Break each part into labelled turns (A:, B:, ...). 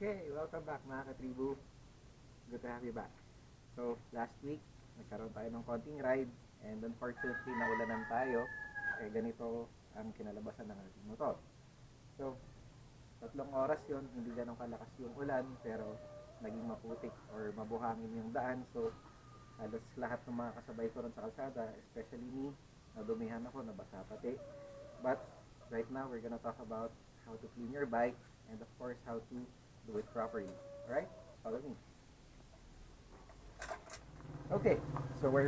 A: Okay, welcome back mga katribu. Good to have you back. So, last week, nagkaroon tayo ng konting ride and unfortunately, naulanan tayo. Ganito ang kinalabasan ng ating motor. So, 3 oras yon, hindi ganun kalakas yung ulan, pero naging maputik or mabuhangin yung daan. So, halos lahat ng mga kasabay ko ron sa kalsada, especially me, nadumihan ako, nabasa pati. But, right now, we're gonna talk about how to clean your bike and of course, how to do it properly. Alright? Follow me. Okay, so we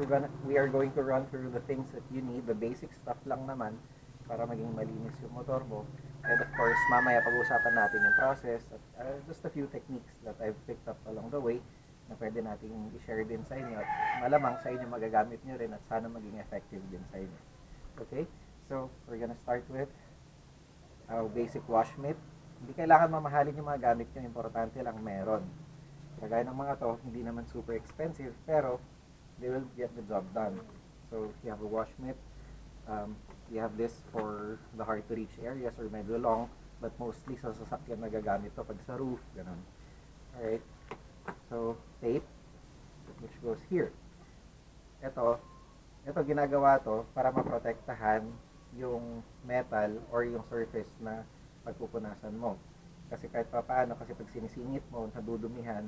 A: are going to run through the things that you need, the basic stuff lang naman para maging malinis yung motor mo. And of course, mamaya pag-uusapan natin yung process at just a few techniques that I've picked up along the way na pwede nating i-share din sa inyo at malamang sa inyo magagamit nyo rin at sana maging effective din sa inyo. Okay, so we're gonna start with basic wash mitt. Hindi kailangan mamahalin yung mga gamit nyo, importante lang meron. Kagaya ng mga to, hindi naman super expensive, pero they will get the job done. So, you have a wash mitt. You have this for the hard to reach areas or medyo long, but mostly sa sasakyan nagagamit to pag sa roof, ganun. Alright, so tape, which goes here. Ito ginagawa to para maprotektahan yung metal or yung surface na pagpupunasan mo. Kasi kahit paano, kasi pag sinisingit mo, nadudumihan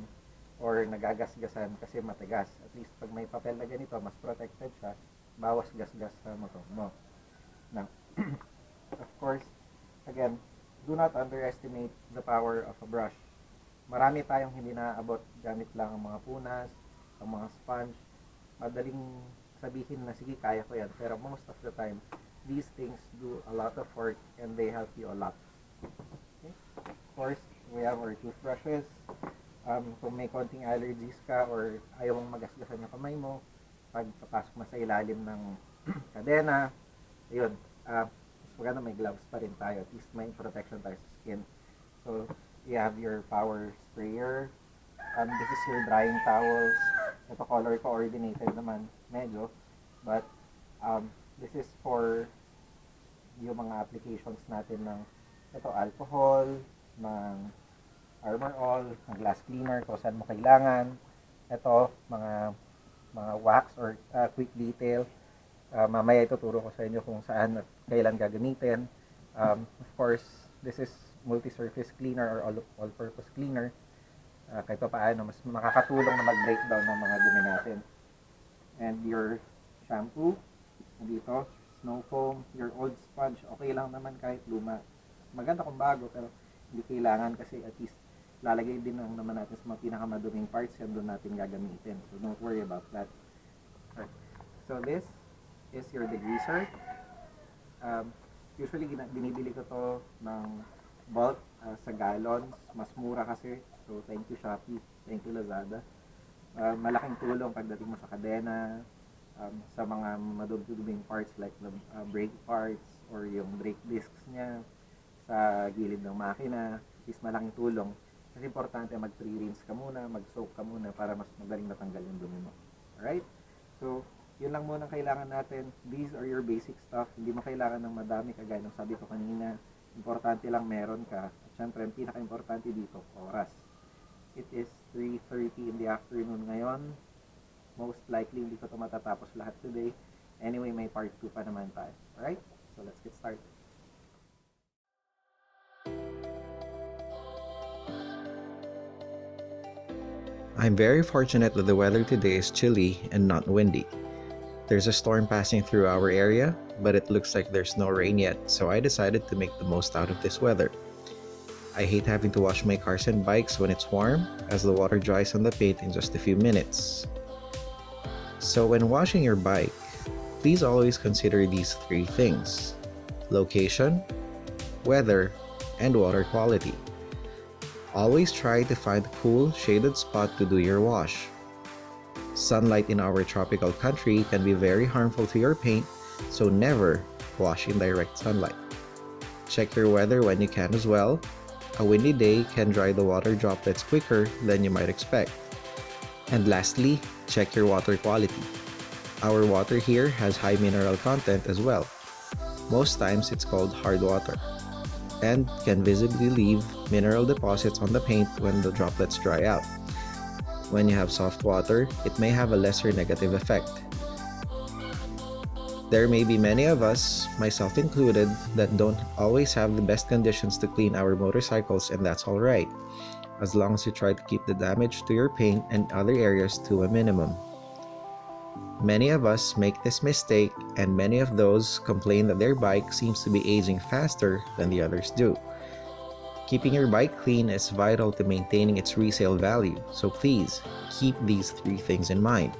A: or nagagasgasan kasi matigas. At least pag may papel na ganito, mas protected siya, bawas gasgas sa motor mo. Now, of course, again, do not underestimate the power of a brush. Marami tayong hindi naaabot gamit lang ang mga punas, ang mga sponge. Madaling sabihin na, sige, kaya ko yan. Pero most of the time, these things do a lot of work and they help you a lot. Okay. Of course, we have our toothbrushes. Kung may konting allergies ka or ayaw mong magasgasan yung kamay mo, pag papasok mo sa ilalim ng kadena, ayun, maganda may gloves pa rin tayo. At least may protection tayo sa skin. So, you have your power sprayer. This is your drying towels. Ito color coordinated naman, medyo. But, this is for yung mga applications natin ng ito, alcohol, ng Armor All, ng glass cleaner, kung saan mo kailangan. Ito, mga wax or quick detail. Mamaya ituturo ko sa inyo kung saan at kailan gagamitin. Of course, this is multi-surface cleaner or all-purpose cleaner. Kahit pa paano, mas makakatulong na mag-breakdown ng mga dumi natin. And your shampoo, dito, snow foam, your old sponge, okay lang naman kahit luma. Maganda kung bago, pero hindi kailangan kasi at least lalagay din naman natin sa mga pinakamaduming parts, yan doon natin gagamitin. So don't worry about that. Right. So this is your degreaser. Usually binibili ko to ng bulk sa gallons. Mas mura kasi. So thank you Shopee, thank you Lazada. Malaking tulong pagdating mo sa kadena, sa mga maduduming parts like the brake parts or yung brake discs niya sa gilid ng makina. Is malaking tulong. Kasi importante mag-pre-rinse ka muna, mag-soak ka muna para mas magaling matanggal yung dumi mo. Alright? So, yun lang muna kailangan natin. These are your basic stuff. Hindi mo kailangan ng madami kagaya ng sabi ko kanina. Importante lang meron ka. At syempre, ang pinaka-importante dito, oras. It is 3:30 in the afternoon ngayon. Most likely, hindi ko ito matatapos lahat today. Anyway, may part 2 pa naman tayo. Alright? So, let's get started.
B: I'm very fortunate that the weather today is chilly and not windy. There's a storm passing through our area, but it looks like there's no rain yet, so I decided to make the most out of this weather. I hate having to wash my cars and bikes when it's warm, as the water dries on the paint in just a few minutes. So when washing your bike, please always consider these 3 things: location, weather, and water quality. Always try to find a cool, shaded spot to do your wash. Sunlight in our tropical country can be very harmful to your paint, so never wash in direct sunlight. Check your weather when you can as well. A windy day can dry the water droplets quicker than you might expect. And lastly, check your water quality. Our water here has high mineral content as well. Most times it's called hard water. and can visibly leave mineral deposits on the paint when the droplets dry out. When you have soft water, it may have a lesser negative effect. There may be many of us, myself included, that don't always have the best conditions to clean our motorcycles, and that's alright, as long as you try to keep the damage to your paint and other areas to a minimum. Many of us make this mistake, and many of those complain that their bike seems to be aging faster than the others do. Keeping your bike clean is vital to maintaining its resale value, so please keep these three things in mind.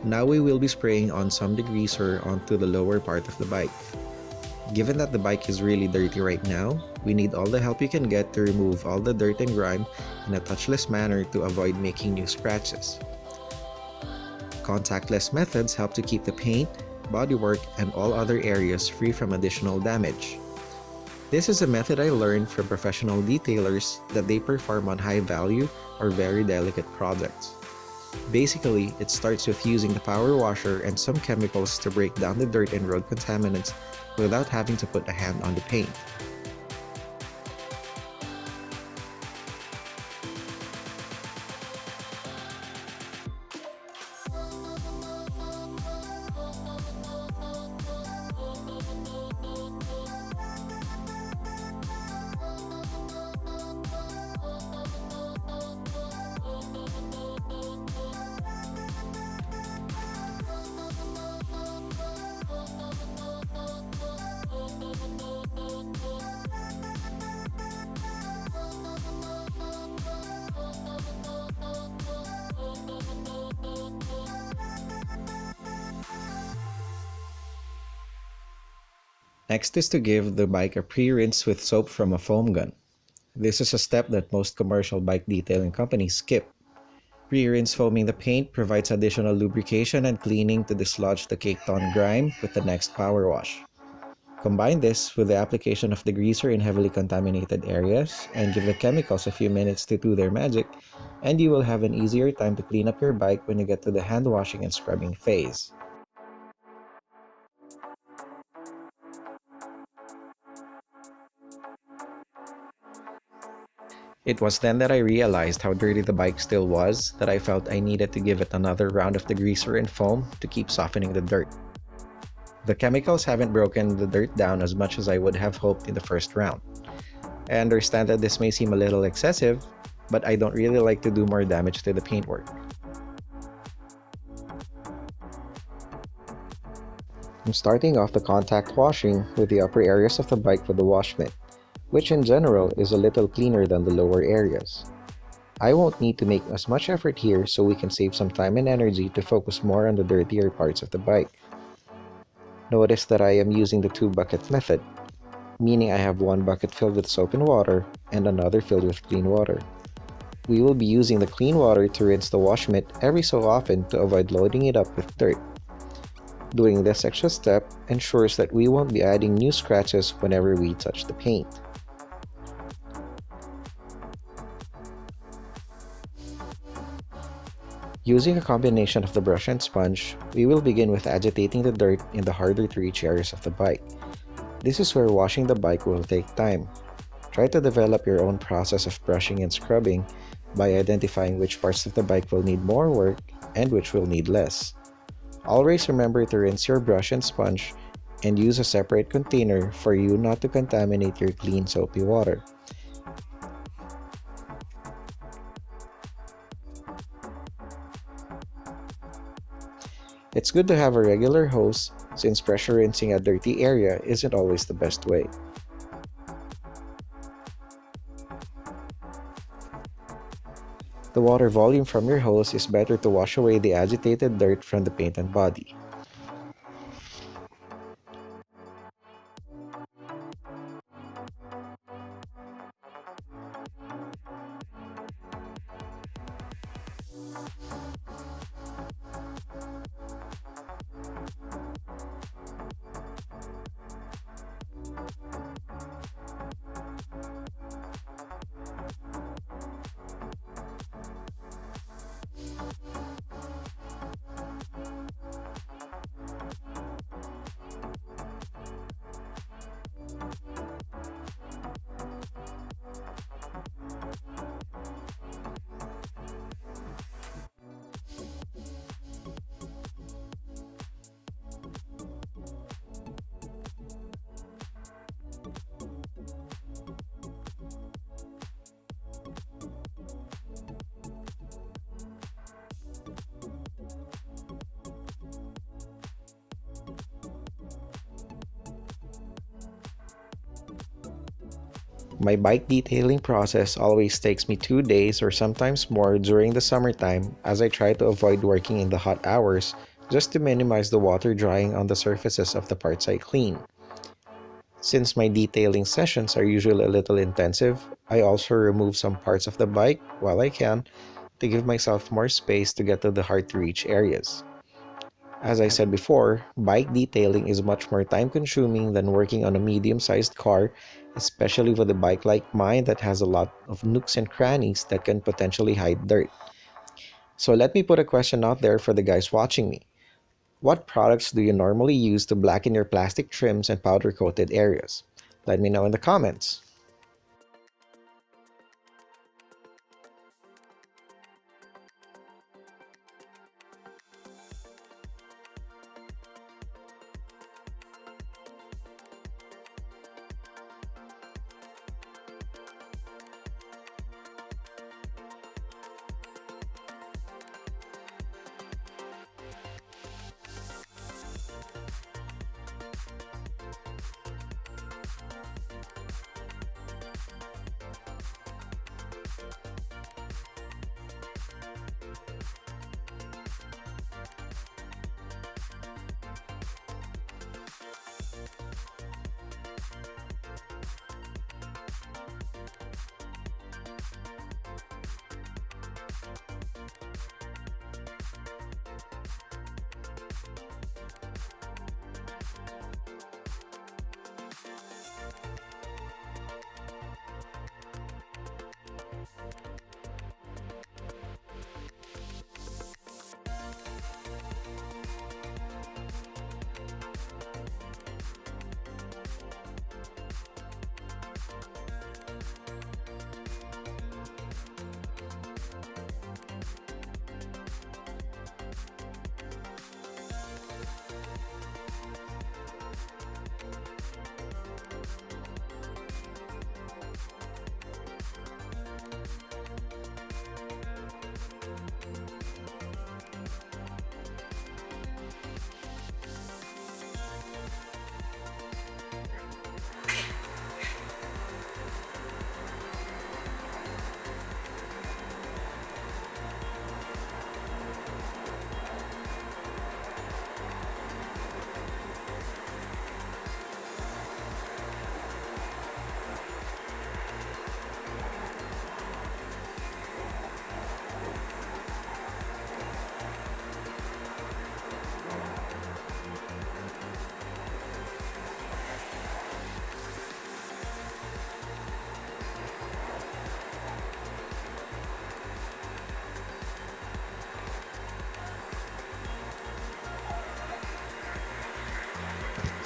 B: Now we will be spraying on some degreaser onto the lower part of the bike. Given that the bike is really dirty right now, we need all the help you can get to remove all the dirt and grime in a touchless manner to avoid making new scratches. Contactless methods help to keep the paint, bodywork, and all other areas free from additional damage. This is a method I learned from professional detailers that they perform on high value or very delicate projects. Basically, it starts with using the power washer and some chemicals to break down the dirt and road contaminants without having to put a hand on the paint. Next is to give the bike a pre-rinse with soap from a foam gun. This is a step that most commercial bike detailing companies skip. Pre-rinse foaming the paint provides additional lubrication and cleaning to dislodge the caked on grime with the next power wash. Combine this with the application of degreaser in heavily contaminated areas and give the chemicals a few minutes to do their magic, and you will have an easier time to clean up your bike when you get to the hand washing and scrubbing phase. It was then that I realized how dirty the bike still was that I felt I needed to give it another round of degreaser and foam to keep softening the dirt. The chemicals haven't broken the dirt down as much as I would have hoped in the first round. I understand that this may seem a little excessive, but I don't really like to do more damage to the paintwork. I'm starting off the contact washing with the upper areas of the bike with the wash mitt, which in general is a little cleaner than the lower areas. I won't need to make as much effort here, so we can save some time and energy to focus more on the dirtier parts of the bike. Notice that I am using the 2-bucket method, meaning I have one bucket filled with soap and water and another filled with clean water. We will be using the clean water to rinse the wash mitt every so often to avoid loading it up with dirt. Doing this extra step ensures that we won't be adding new scratches whenever we touch the paint. Using a combination of the brush and sponge, we will begin with agitating the dirt in the harder to reach areas of the bike. This is where washing the bike will take time. Try to develop your own process of brushing and scrubbing by identifying which parts of the bike will need more work and which will need less. Always remember to rinse your brush and sponge and use a separate container for you not to contaminate your clean soapy water. It's good to have a regular hose since pressure rinsing a dirty area isn't always the best way. The water volume from your hose is better to wash away the agitated dirt from the paint and body. My bike detailing process always takes me 2 days or sometimes more during the summertime as I try to avoid working in the hot hours just to minimize the water drying on the surfaces of the parts I clean. Since my detailing sessions are usually a little intensive, I also remove some parts of the bike while I can to give myself more space to get to the hard to reach areas. As I said before, bike detailing is much more time consuming than working on a medium sized car, especially with a bike like mine that has a lot of nooks and crannies that can potentially hide dirt. So let me put a question out there for the guys watching me. What products do you normally use to blacken your plastic trims and powder coated areas? Let me know in the comments.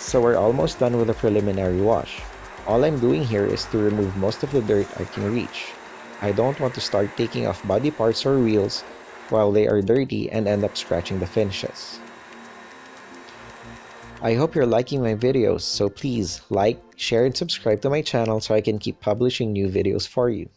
B: So we're almost done with the preliminary wash. All I'm doing here is to remove most of the dirt I can reach. I don't want to start taking off body parts or wheels while they are dirty and end up scratching the finishes. I hope you're liking my videos, so please like, share, and subscribe to my channel so I can keep publishing new videos for you.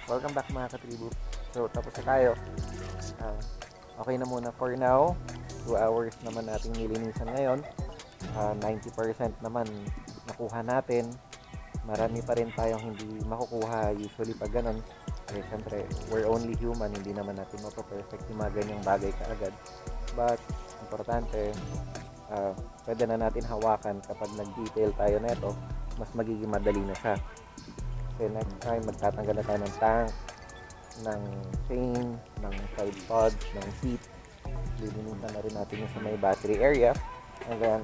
A: Welcome back mga katribu. So tapos na tayo. Ah, okay na muna for now. 2 hours naman nating nilinisan ngayon. 90% naman nakuha natin. Marami pa rin tayong hindi makukuha usually pag ganun. Kasi syempre, we're only human. Hindi naman natin mapaperfect yung mga ganyang bagay kaagad. But, importante, pwede na natin hawakan kapag nag-detail tayo neto. Mas magiging madali na siya. Kasi next time, magtatanggal na tayo ng tank, ng chain, ng side pods, ng seat. Lilinisan na rin natin yung sa may battery area. And then,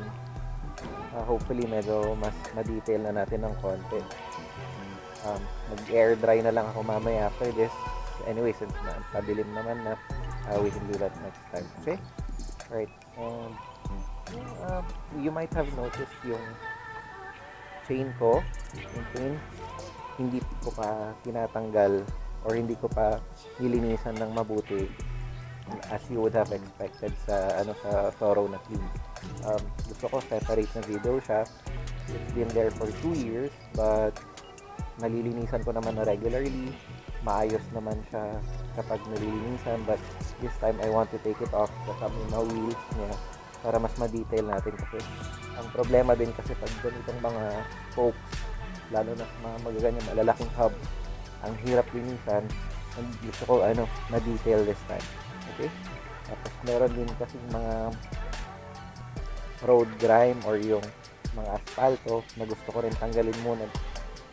A: hopefully, medyo mas ma-detail na natin ng konti. Mag-air dry na lang ako mamaya after this. Anyway, since padilim naman na, we can do that next time. Okay? Right. And you might have noticed yung chain ko, yung chain, hindi ko pa tinatanggal or hindi ko pa nilinisan ng mabuti as you would have expected sa thorough na clean. Gusto ko separate na video siya. It's been there for 2 years, but nalilinisan ko naman na regularly. Maayos naman siya kapag nalilinisan, but this time I want to take it off kasama yung mga wheels niya para mas ma-detail natin kasi ang problema din kasi pag ganitong mga spokes, lalo na sa mga magaganyan malalaking hub, ang hirap linisan. And gusto ko ma-detail this time. Okay? Tapos meron din kasi mga road grime or yung mga asfalto na gusto ko rin tanggalin muna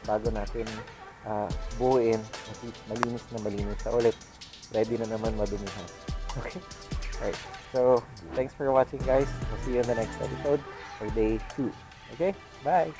A: bago natin buuin at least malinis na ulit, ready na naman madumihan. Okay? Alright, so thanks for watching guys. I'll see you in the next episode for day 2. Okay, bye!